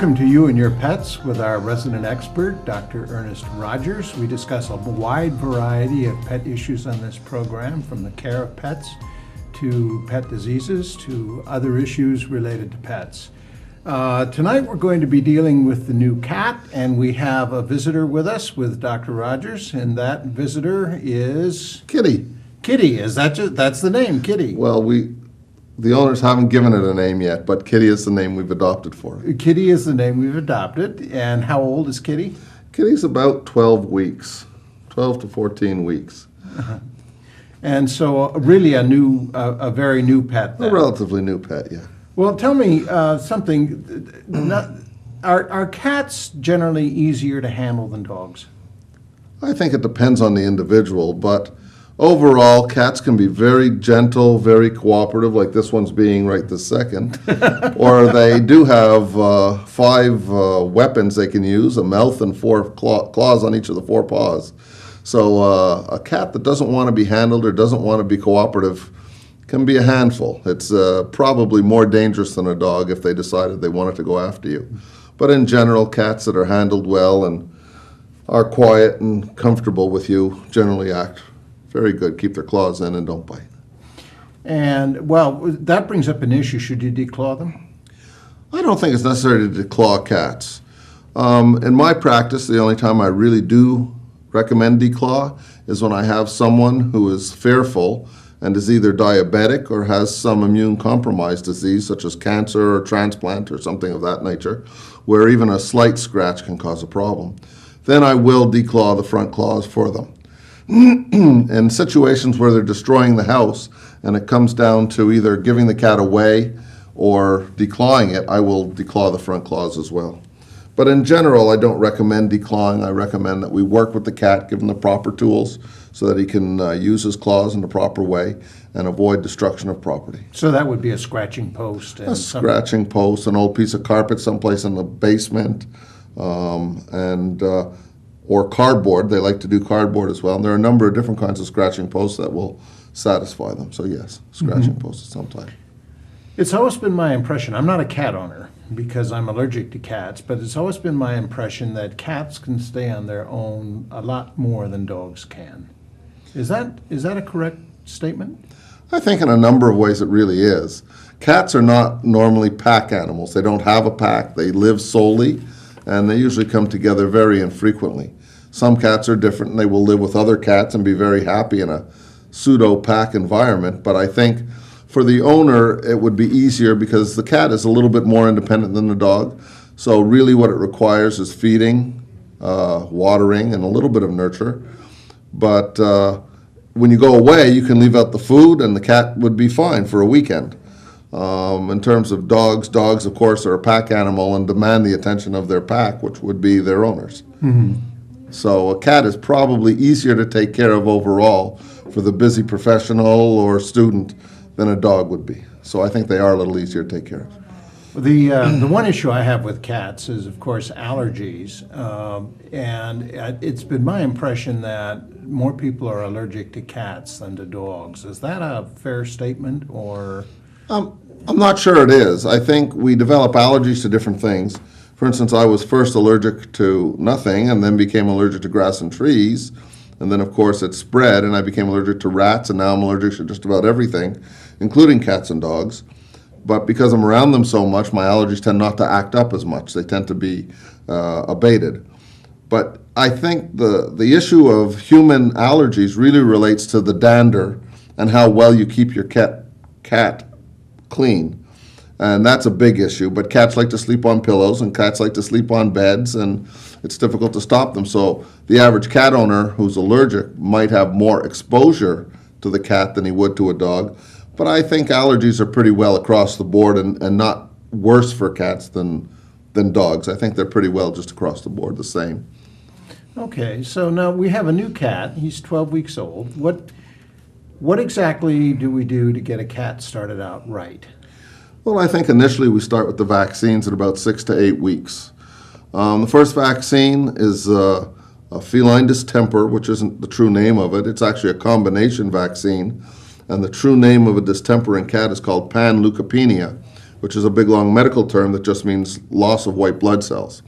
Welcome to You and Your Pets with our resident expert, Dr. Ernest Rogers. We discuss a wide variety of pet issues on this program, from the care of pets to pet diseases to other issues related to pets. Tonight we're going to be dealing with the new cat, and we have a visitor with us with Dr. Rogers, and that visitor is Kitty. Kitty. That's the name, Kitty? Well, the owners haven't given it a name yet, but Kitty is the name we've adopted for it. Kitty is the name we've adopted. And how old is Kitty? Kitty's about 12 weeks, 12 to 14 weeks. Uh-huh. And so really a very new pet then. A relatively new pet, yeah. Well, tell me something. Are cats generally easier to handle than dogs? I think it depends on the individual, but overall, cats can be very gentle, very cooperative, like this one's being right this second. Or they do have 5 weapons they can use, a mouth and 4 claws on each of the 4 paws. So a cat that doesn't want to be handled or doesn't want to be cooperative can be a handful. It's probably more dangerous than a dog if they decided they wanted to go after you. But in general, cats that are handled well and are quiet and comfortable with you generally act very good, keep their claws in and don't bite. And, well, that brings up an issue. Should you declaw them? I don't think it's necessary to declaw cats. In my practice, the only time I really do recommend declaw is when I have someone who is fearful and is either diabetic or has some immune compromised disease, such as cancer or transplant or something of that nature, where even a slight scratch can cause a problem. Then I will declaw the front claws for them. In situations where they're destroying the house and it comes down to either giving the cat away or declawing it, I will declaw the front claws as well. But in general, I don't recommend declawing. I recommend that we work with the cat, give him the proper tools so that he can use his claws in the proper way and avoid destruction of property. So that would be a scratching post. And scratching post, an old piece of carpet someplace in the basement, or cardboard. They like to do cardboard as well. And there are a number of different kinds of scratching posts that will satisfy them. So yes, scratching posts at some time. It's always been my impression, I'm not a cat owner because I'm allergic to cats, but it's always been my impression that cats can stay on their own a lot more than dogs can. Is that a correct statement? I think in a number of ways it really is. Cats are not normally pack animals. They don't have a pack. They live solely, and they usually come together very infrequently. Some cats are different, and they will live with other cats and be very happy in a pseudo-pack environment. But I think for the owner, it would be easier because the cat is a little bit more independent than the dog. So really what it requires is feeding, watering, and a little bit of nurture. But when you go away, you can leave out the food, and the cat would be fine for a weekend. In terms of dogs, of course, are a pack animal and demand the attention of their pack, which would be their owners. Mm-hmm. So a cat is probably easier to take care of overall for the busy professional or student than a dog would be. So I think they are a little easier to take care of. The one issue I have with cats is, of course, allergies. And it's been my impression that more people are allergic to cats than to dogs. Is that a fair statement, or? I'm not sure it is. I think we develop allergies to different things. For instance, I was first allergic to nothing and then became allergic to grass and trees. And then, of course, it spread and I became allergic to rats, and now I'm allergic to just about everything, including cats and dogs. But because I'm around them so much, my allergies tend not to act up as much. They tend to be abated. But I think the issue of human allergies really relates to the dander and how well you keep your cat clean. And that's a big issue. But cats like to sleep on pillows, and cats like to sleep on beds, and it's difficult to stop them. So the average cat owner who's allergic might have more exposure to the cat than he would to a dog. But I think allergies are pretty well across the board and not worse for cats than dogs. I think they're pretty well just across the board the same. Okay, so now we have a new cat. He's 12 weeks old. What exactly do we do to get a cat started out right? Well, I think initially we start with the vaccines at about 6 to 8 weeks. The first vaccine is a feline distemper, which isn't the true name of it. It's actually a combination vaccine. And the true name of a distemper in cat is called panleukopenia, which is a big, long medical term that just means loss of white blood cells.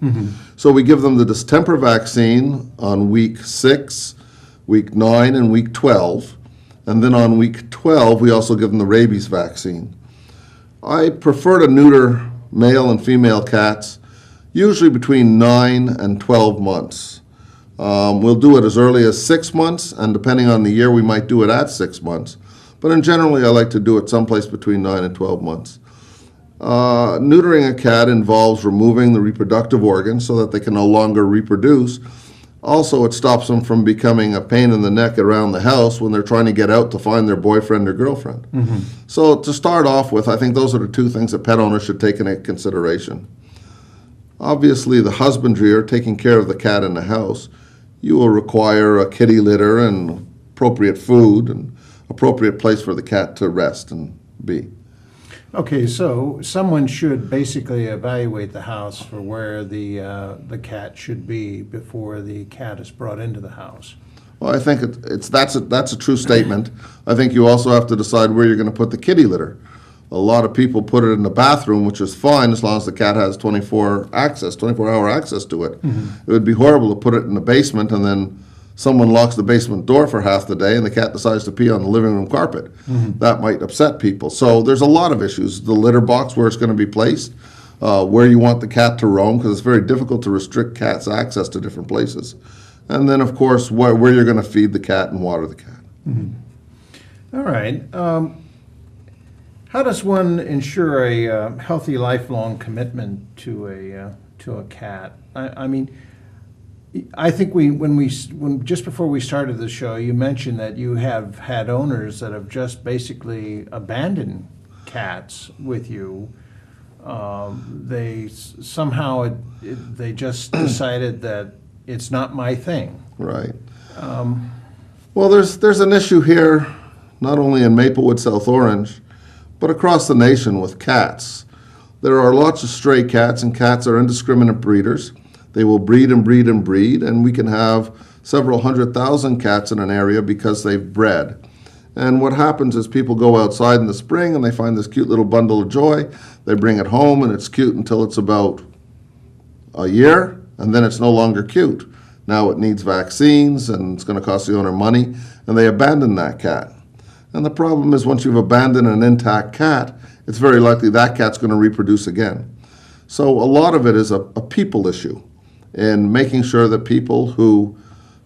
So we give them the distemper vaccine on week 6, week 9, and week 12. And then on week 12, we also give them the rabies vaccine. I prefer to neuter male and female cats usually between 9 and 12 months. We'll do it as early as 6 months, and depending on the year, we might do it at 6 months. But in generally, I like to do it someplace between 9 and 12 months. Neutering a cat involves removing the reproductive organs so that they can no longer reproduce. Also, it stops them from becoming a pain in the neck around the house when they're trying to get out to find their boyfriend or girlfriend. So to start off with, I think those are the two things that pet owners should take into consideration. Obviously, the husbandry or taking care of the cat in the house, you will require a kitty litter and appropriate food and appropriate place for the cat to rest and be. Okay, so someone should basically evaluate the house for where the cat should be before the cat is brought into the house. Well, I think that's a true statement. I think you also have to decide where you're going to put the kitty litter. A lot of people put it in the bathroom, which is fine as long as the cat has 24-hour access to it. It would be horrible to put it in the basement and then someone locks the basement door for half the day and the cat decides to pee on the living room carpet. That might upset people. So there's a lot of issues. The litter box, where it's going to be placed, where you want the cat to roam, because it's very difficult to restrict cats' access to different places. And then, of course, where you're going to feed the cat and water the cat. All right. How does one ensure a healthy, lifelong commitment to a cat? I mean, I think when just before we started the show, you mentioned that you have had owners that have just basically abandoned cats with you. They somehow they just decided that it's not my thing. Right. Well, there's an issue here, not only in Maplewood, South Orange, but across the nation with cats. There are lots of stray cats, and cats are indiscriminate breeders. They will breed and breed and breed, and we can have several 100,000 cats in an area because they've bred. And what happens is people go outside in the spring and they find this cute little bundle of joy. They bring it home and it's cute until it's about a year, and then it's no longer cute. Now it needs vaccines and it's going to cost the owner money, and they abandon that cat. And the problem is once you've abandoned an intact cat, it's very likely that cat's going to reproduce again. So a lot of it is a people issue in making sure that people who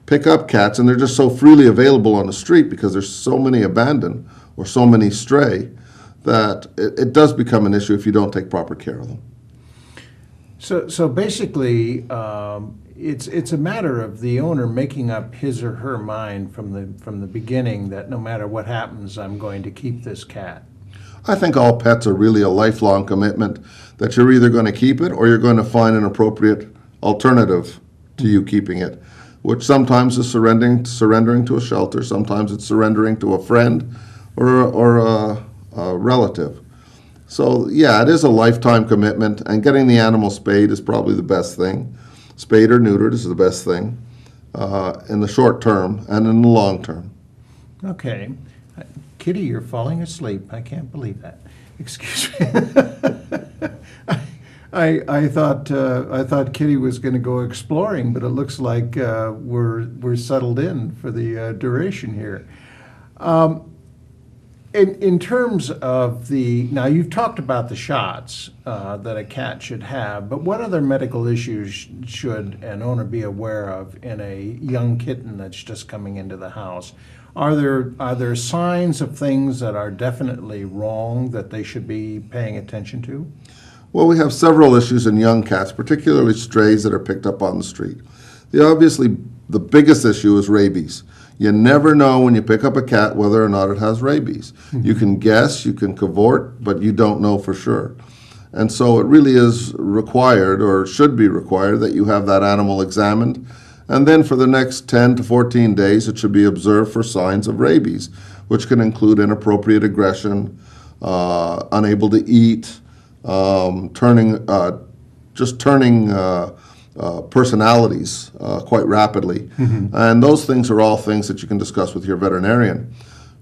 pick up cats, and they're just so freely available on the street because there's so many abandoned or so many stray, that it does become an issue if you don't take proper care of them. So basically, it's a matter of the owner making up his or her mind from the beginning that no matter what happens, I'm going to keep this cat. I think all pets are really a lifelong commitment that you're either going to keep it or you're going to find an appropriate alternative to you keeping it, which sometimes is surrendering to a shelter, sometimes it's surrendering to a friend or a relative. So yeah, it is a lifetime commitment, and getting the animal spayed is probably the best thing. Spayed or neutered is the best thing in the short term and in the long term. Okay. Kitty, you're falling asleep. I can't believe that. Excuse me. I thought Kitty was going to go exploring, but it looks like we're settled in for the duration here. In terms of now you've talked about the shots that a cat should have, but what other medical issues should an owner be aware of in a young kitten that's just coming into the house? Are there signs of things that are definitely wrong that they should be paying attention to? Well, we have several issues in young cats, particularly strays that are picked up on the street. The biggest issue is rabies. You never know when you pick up a cat whether or not it has rabies. You can guess, you can cavort, but you don't know for sure. And so it really is required, or should be required, that you have that animal examined. And then for the next 10 to 14 days, it should be observed for signs of rabies, which can include inappropriate aggression, unable to eat, turning personalities quite rapidly. And those things are all things that you can discuss with your veterinarian.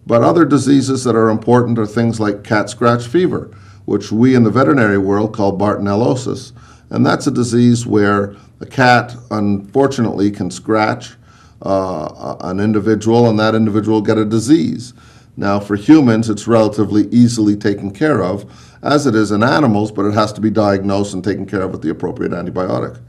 But other diseases that are important are things like cat scratch fever, which we in the veterinary world call Bartonellosis. And that's a disease where a cat, unfortunately, can scratch an individual, and that individual get a disease. Now, for humans, it's relatively easily taken care of, as it is in animals, but it has to be diagnosed and taken care of with the appropriate antibiotic.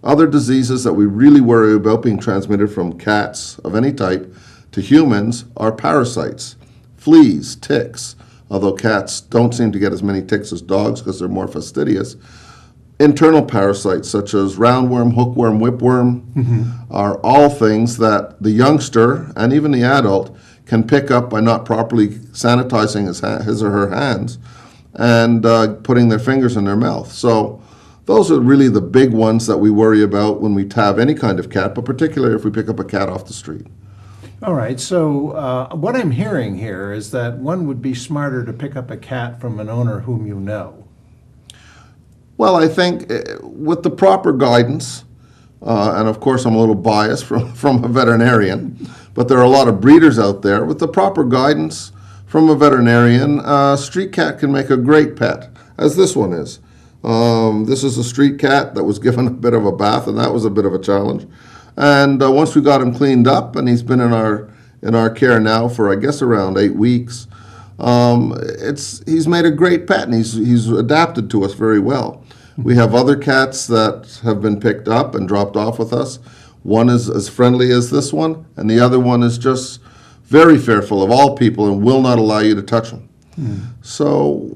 Other diseases that we really worry about being transmitted from cats of any type to humans are parasites, fleas, ticks, although cats don't seem to get as many ticks as dogs because they're more fastidious. Internal parasites such as roundworm, hookworm, whipworm are all things that the youngster and even the adult can pick up by not properly sanitizing his or her hands and putting their fingers in their mouth. So those are really the big ones that we worry about when we have any kind of cat, but particularly if we pick up a cat off the street. All right, so what I'm hearing here is that one would be smarter to pick up a cat from an owner whom you know. Well, I think with the proper guidance, and of course I'm a little biased from a veterinarian, but there are a lot of breeders out there. With the proper guidance from a veterinarian, a street cat can make a great pet, as this one is. This is a street cat that was given a bit of a bath, and that was a bit of a challenge. And once we got him cleaned up, and he's been in our care now for, I guess, around 8 weeks, he's made a great pet, and he's adapted to us very well. We have other cats that have been picked up and dropped off with us. One is as friendly as this one, and the other one is just very fearful of all people and will not allow you to touch them. So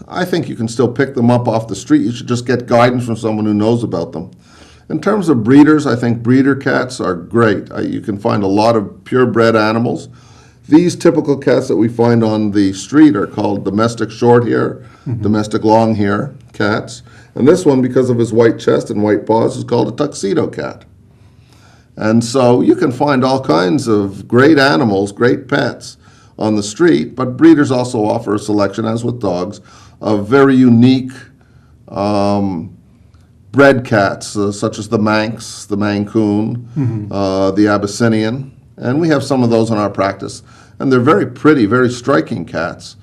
I think you can still pick them up off the street. You should just get guidance from someone who knows about them. In terms of breeders, I think breeder cats are great. You can find a lot of purebred animals. These typical cats that we find on the street are called domestic short hair, domestic long hair cats. And this one, because of his white chest and white paws, is called a tuxedo cat. And so you can find all kinds of great animals, great pets on the street, but breeders also offer a selection, as with dogs, of very unique bred cats, such as the Manx, the Maine Coon, the Abyssinian. And we have some of those in our practice. And they're very pretty, very striking cats.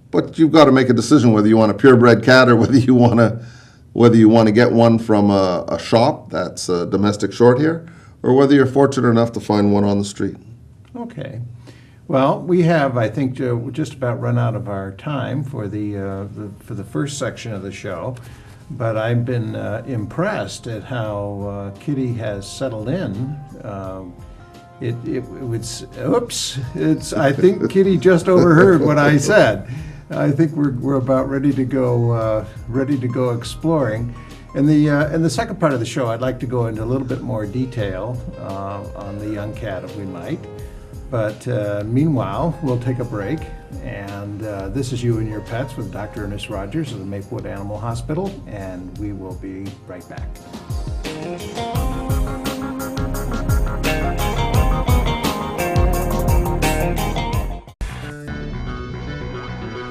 But you've got to make a decision whether you want a purebred cat or whether you want to get one from a shop that's a domestic short hair, or whether you're fortunate enough to find one on the street. Okay. Well, we have, I think, just about run out of our time for the first section of the show. But I've been impressed at how Kitty has settled in. I think Kitty just overheard what I said. I think we're about ready to go exploring. In the second part of the show, I'd like to go into a little bit more detail on the young cat, if we might. But meanwhile, we'll take a break. And this is You and Your Pets with Dr. Ernest Rogers of the Maplewood Animal Hospital, and we will be right back.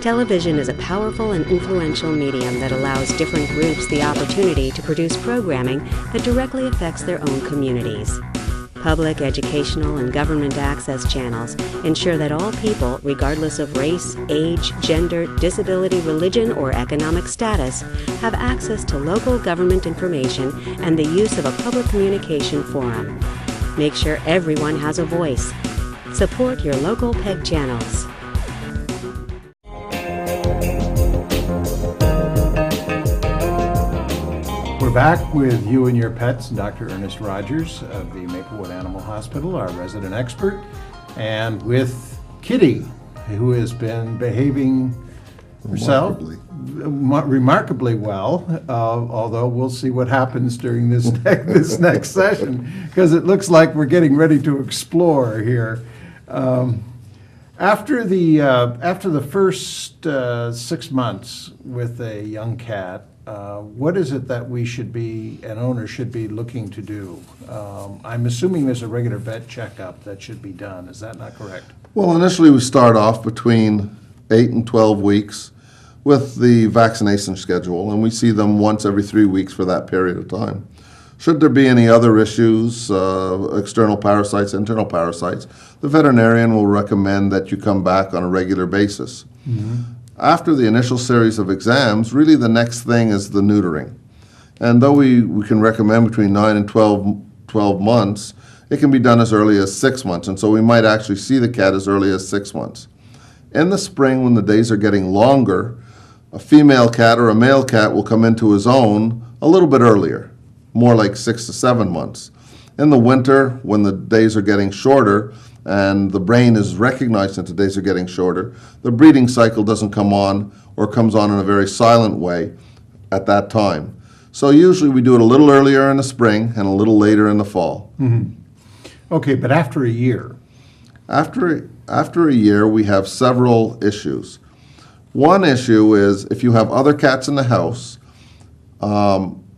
Television is a powerful and influential medium that allows different groups the opportunity to produce programming that directly affects their own communities. Public, educational, and government access channels ensure that all people, regardless of race, age, gender, disability, religion, or economic status, have access to local government information and the use of a public communication forum. Make sure everyone has a voice. Support your local PEG channels. We're back with You and Your Pets, Dr. Ernest Rogers of the Maplewood Animal Hospital, our resident expert, and with Kitty, who has been behaving herself remarkably well, although we'll see what happens during this next session, because it looks like we're getting ready to explore here. After the first 6 months with a young cat, what is it that an owner should be looking to do? I'm assuming there's a regular vet checkup that should be done. Is that not correct? Well, initially we start off between 8 and 12 weeks with the vaccination schedule, and we see them once every 3 weeks for that period of time. Should there be any other issues, external parasites, internal parasites, the veterinarian will recommend that you come back on a regular basis. After the initial series of exams, really the next thing is the neutering. And though we can recommend between 9 and 12 months, it can be done as early as 6 months. And so we might actually see the cat as early as 6 months. In the spring, when the days are getting longer, a female cat or a male cat will come into his own a little bit earlier, more like 6 to 7 months. In the winter, when the days are getting shorter and the brain is recognizing that the days are getting shorter, the breeding cycle doesn't come on or comes on in a very silent way at that time. So usually we do it a little earlier in the spring and a little later in the fall. Okay, but after a year? After a year, we have several issues. One issue is if you have other cats in the house,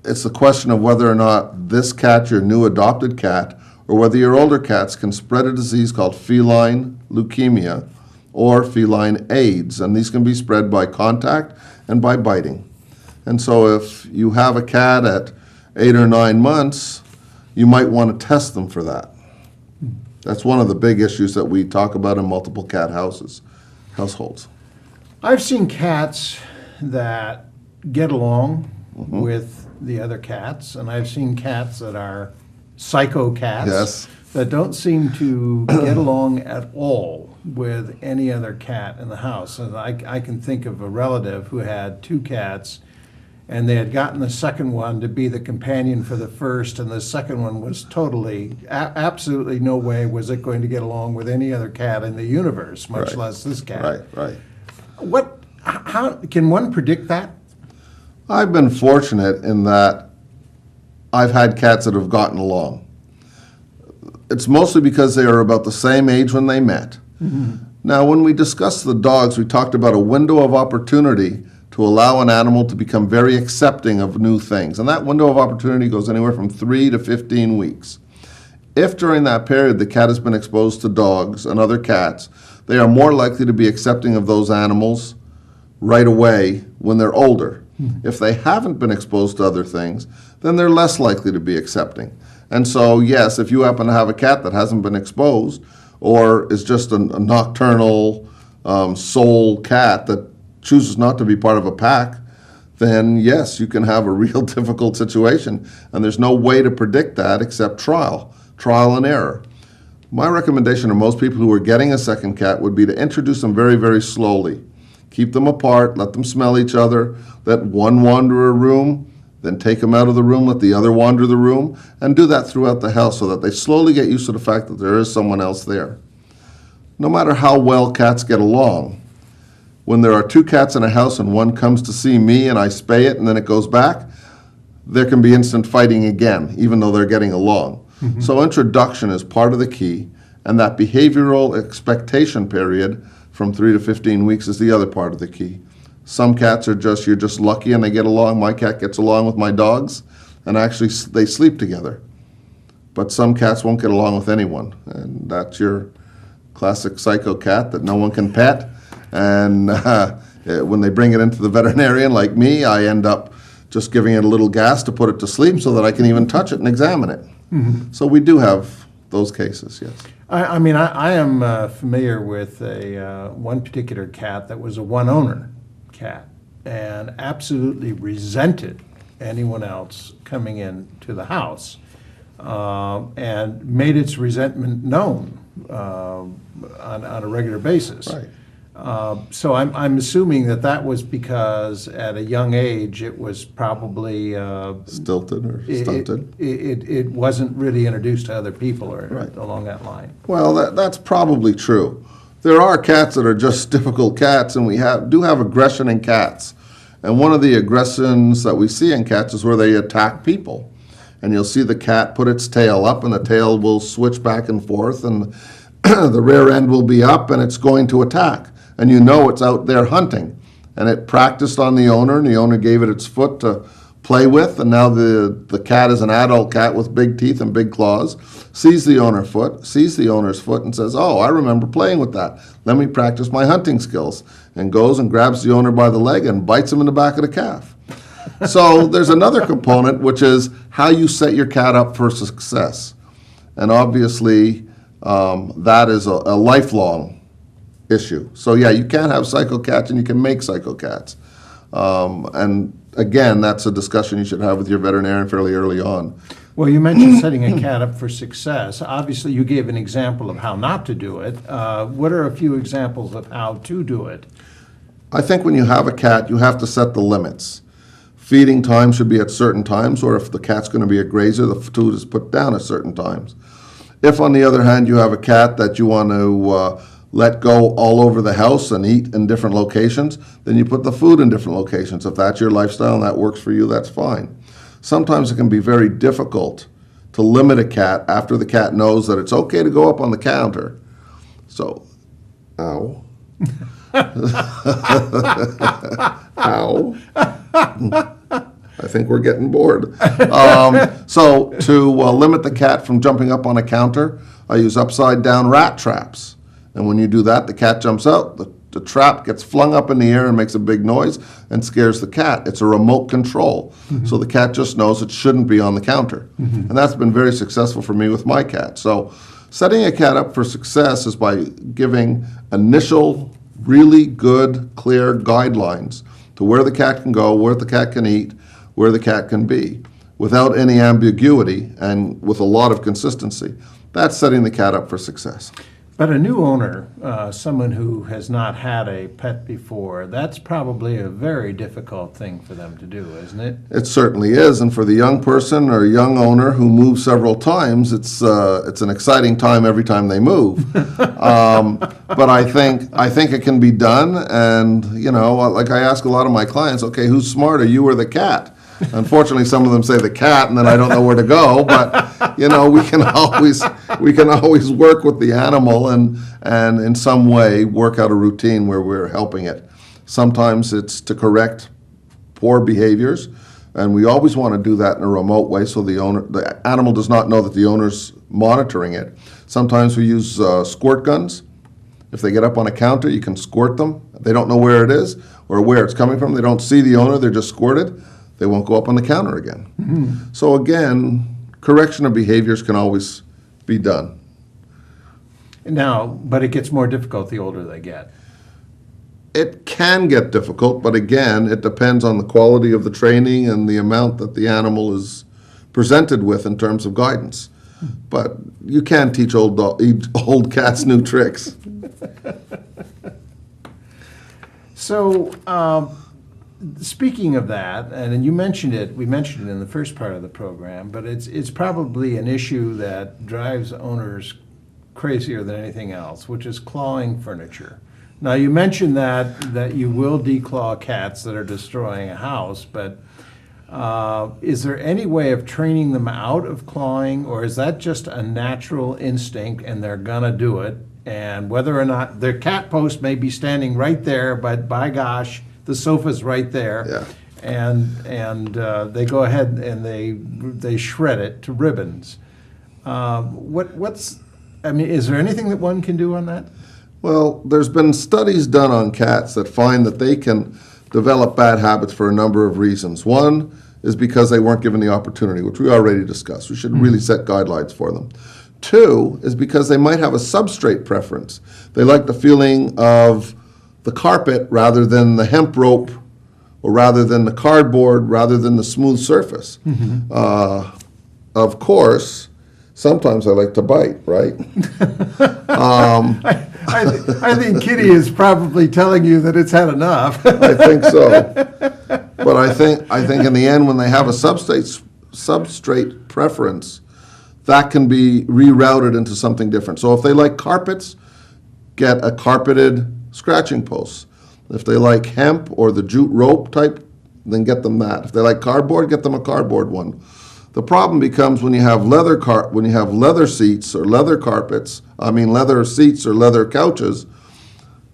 it's a question of whether or not this cat, your new adopted cat, or whether your older cats can spread a disease called feline leukemia or feline AIDS. And these can be spread by contact and by biting. And so if you have a cat at 8 or 9 months, you might want to test them for that. That's one of the big issues that we talk about in multiple cat households. I've seen cats that get along with the other cats, and I've seen cats that are psycho cats Yes. that don't seem to get along at all with any other cat in the house. And I can think of a relative who had 2 cats, and they had gotten the second one to be the companion for the first, and the second one was totally, absolutely no way was it going to get along with any other cat in the universe, much Right. less this cat. Right. How can one predict that? I've been fortunate in that I've had cats that have gotten along. It's mostly because they are about the same age when they met. Now, when we discussed the dogs, we talked about a window of opportunity to allow an animal to become very accepting of new things. And that window of opportunity goes anywhere from 3 to 15 weeks. If during that period the cat has been exposed to dogs and other cats, they are more likely to be accepting of those animals right away when they're older. If they haven't been exposed to other things, then they're less likely to be accepting. And so, yes, if you happen to have a cat that hasn't been exposed or is just a nocturnal sole cat that chooses not to be part of a pack, then yes, you can have a real difficult situation. And there's no way to predict that except trial and error. My recommendation to most people who are getting a second cat would be to introduce them very, very slowly. Keep them apart, let them smell each other, let one wander a room, then take them out of the room, let the other wander the room, and do that throughout the house so that they slowly get used to the fact that there is someone else there. No matter how well cats get along, when there are 2 cats in a house and one comes to see me and I spay it and then it goes back, there can be instant fighting again, even though they're getting along. So introduction is part of the key, and that behavioral expectation period from 3 to 15 weeks is the other part of the key. Some cats are you're just lucky and they get along. My cat gets along with my dogs, and actually they sleep together. But some cats won't get along with anyone, and that's your classic psycho cat that no one can pet. And when they bring it into the veterinarian like me, I end up just giving it a little gas to put it to sleep so that I can even touch it and examine it. So we do have those cases, yes. I mean, I am familiar with one particular cat that was a one-owner cat and absolutely resented anyone else coming into the house and made its resentment known on a regular basis. Right. So I'm assuming that was because at a young age it was probably Stilted or stunted. It wasn't really introduced to other people or Right. along that line. Well, that's probably true. There are cats that are just difficult cats, and we do have aggression in cats. And one of the aggressions that we see in cats is where they attack people. And you'll see the cat put its tail up, and the tail will switch back and forth, and the rear end will be up, and it's going to attack. And you know it's out there hunting. And it practiced on the owner, and the owner gave it its foot to play with, and now the cat is an adult cat with big teeth and big claws, sees the owner's foot and says, "Oh, I remember playing with that. Let me practice my hunting skills," and goes and grabs the owner by the leg and bites him in the back of the calf. So there's another component, which is how you set your cat up for success. And obviously, that is a lifelong issue. So yeah, you can have psycho cats and you can make psycho cats. And again, that's a discussion you should have with your veterinarian fairly early on. Well, you mentioned setting a cat up for success. Obviously, you gave an example of how not to do it. What are a few examples of how to do it? I think when you have a cat, you have to set the limits. Feeding time should be at certain times, or if the cat's going to be a grazer, the food is put down at certain times. If, on the other hand, you have a cat that you want to let go all over the house and eat in different locations, then you put the food in different locations. If that's your lifestyle and that works for you, that's fine. Sometimes it can be very difficult to limit a cat after the cat knows that it's okay to go up on the counter. So, ow. Ow. I think we're getting bored. So to limit the cat from jumping up on a counter, I use upside down rat traps. And when you do that, the cat jumps out, the trap gets flung up in the air and makes a big noise and scares the cat. It's a remote control. So the cat just knows it shouldn't be on the counter. And that's been very successful for me with my cat. So setting a cat up for success is by giving initial, really good, clear guidelines to where the cat can go, where the cat can eat, where the cat can be, without any ambiguity and with a lot of consistency. That's setting the cat up for success. But a new owner, someone who has not had a pet before, that's probably a very difficult thing for them to do, isn't it? It certainly is, and for the young person or young owner who moves several times, it's an exciting time every time they move. But I think it can be done, and like I ask a lot of my clients, okay, who's smarter, you or the cat? Unfortunately, some of them say the cat, and then I don't know where to go. But we can always work with the animal and in some way work out a routine where we're helping it. Sometimes it's to correct poor behaviors, and we always want to do that in a remote way so the animal does not know that the owner's monitoring it. Sometimes we use squirt guns. If they get up on a counter, you can squirt them. They don't know where it is or where it's coming from. They don't see the owner. They're just squirted. They won't go up on the counter again. So again, correction of behaviors can always be done. Now, but it gets more difficult the older they get. It can get difficult, but again, it depends on the quality of the training and the amount that the animal is presented with in terms of guidance. But you can teach old cats new tricks. So, speaking of that, and you mentioned it, we mentioned it in the first part of the program, but it's probably an issue that drives owners crazier than anything else, which is clawing furniture. Now, you mentioned that you will declaw cats that are destroying a house, but is there any way of training them out of clawing, or is that just a natural instinct and they're gonna do it? And whether or not their cat post may be standing right there, but by gosh, the sofa's right there. Yeah. And they go ahead and they shred it to ribbons. Is there anything that one can do on that? Well, there's been studies done on cats that find that they can develop bad habits for a number of reasons. One is because they weren't given the opportunity, which we already discussed. We should really set guidelines for them. Two is because they might have a substrate preference. They like the feeling of the carpet rather than the hemp rope, or rather than the cardboard, rather than the smooth surface. Of course, sometimes I like to bite, right? I think Kitty is probably telling you that it's had enough. I think so. But I think in the end, when they have a substrate preference, that can be rerouted into something different. So if they like carpets, get a carpeted scratching post. If they like hemp or the jute rope type, then get them that. If they like cardboard, get them a cardboard one. The problem becomes when you have leather seats or leather carpets, leather seats or leather couches.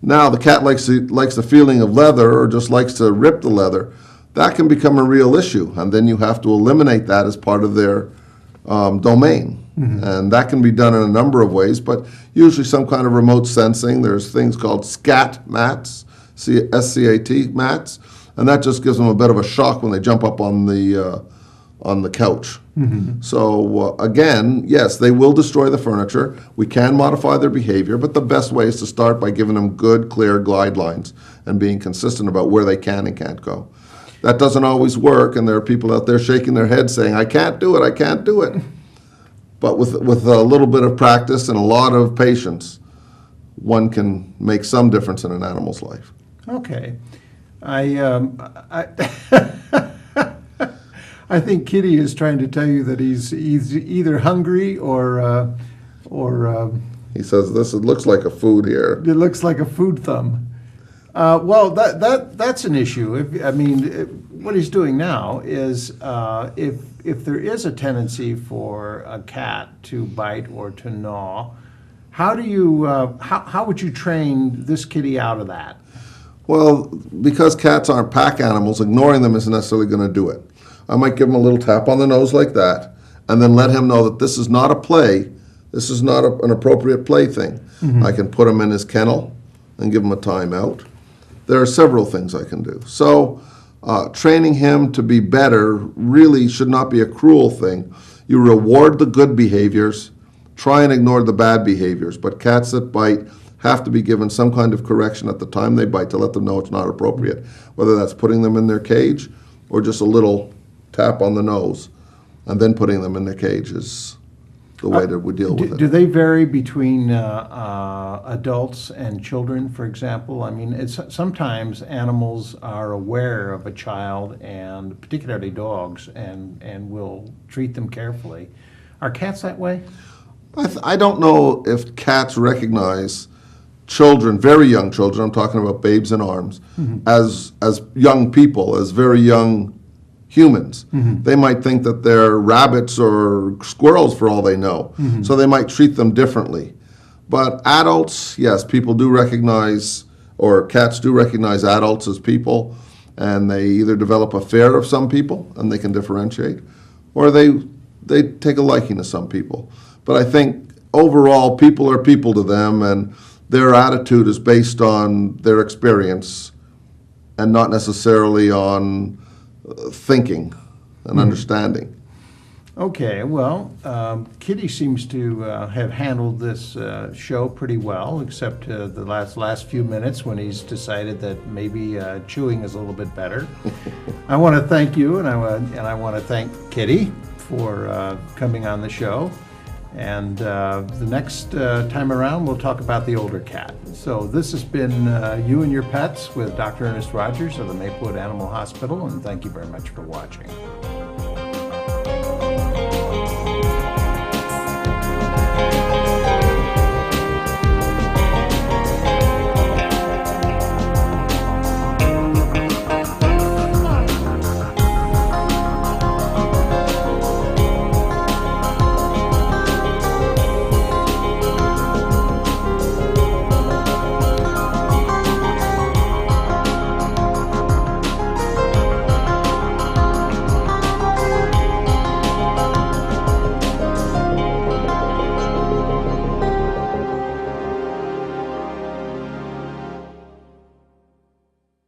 Now the cat likes the feeling of leather or just likes to rip the leather. That can become a real issue, and then you have to eliminate that as part of their domain. And that can be done in a number of ways, but usually some kind of remote sensing. There's things called SCAT mats, S-C-A-T mats, and that just gives them a bit of a shock when they jump up on the couch. So again, yes, they will destroy the furniture. We can modify their behavior, but the best way is to start by giving them good, clear guidelines and being consistent about where they can and can't go. That doesn't always work, and there are people out there shaking their heads saying, I can't do it, I can't do it. But with a little bit of practice and a lot of patience, one can make some difference in an animal's life. Okay. I think Kitty is trying to tell you that he's either hungry or He says, it looks like a food here. it looks like a food thumb. Well, that's an issue. What he's doing now is if there is a tendency for a cat to bite or to gnaw, how would you train this kitty out of that? Well, because cats aren't pack animals, ignoring them isn't necessarily going to do it. I might give him a little tap on the nose like that, and then let him know that this is not a play. This is not an appropriate plaything. I can put him in his kennel and give him a timeout. There are several things I can do. So training him to be better really should not be a cruel thing. You reward the good behaviors, try and ignore the bad behaviors, but cats that bite have to be given some kind of correction at the time they bite to let them know it's not appropriate, whether that's putting them in their cage or just a little tap on the nose and then putting them in their cage is the way that we deal with it. Do they vary between adults and children, for example? I mean, sometimes animals are aware of a child, and particularly dogs, and will treat them carefully. Are cats that way? I don't know if cats recognize children, very young children, I'm talking about babes in arms, as young people, as very young humans. They might think that they're rabbits or squirrels for all they know, so they might treat them differently. But adults, yes, people do recognize, or cats do recognize adults as people, and they either develop a fear of some people, and they can differentiate, or they take a liking to some people. But I think overall, people are people to them, and their attitude is based on their experience and not necessarily on thinking and understanding. Okay, well, Kitty seems to have handled this show pretty well, except the last few minutes when he's decided that maybe chewing is a little bit better. I want to thank you, and I want to thank Kitty for coming on the show. And the next time around, we'll talk about the older cat. So this has been You and Your Pets with Dr. Ernest Rogers of the Maplewood Animal Hospital, and thank you very much for watching.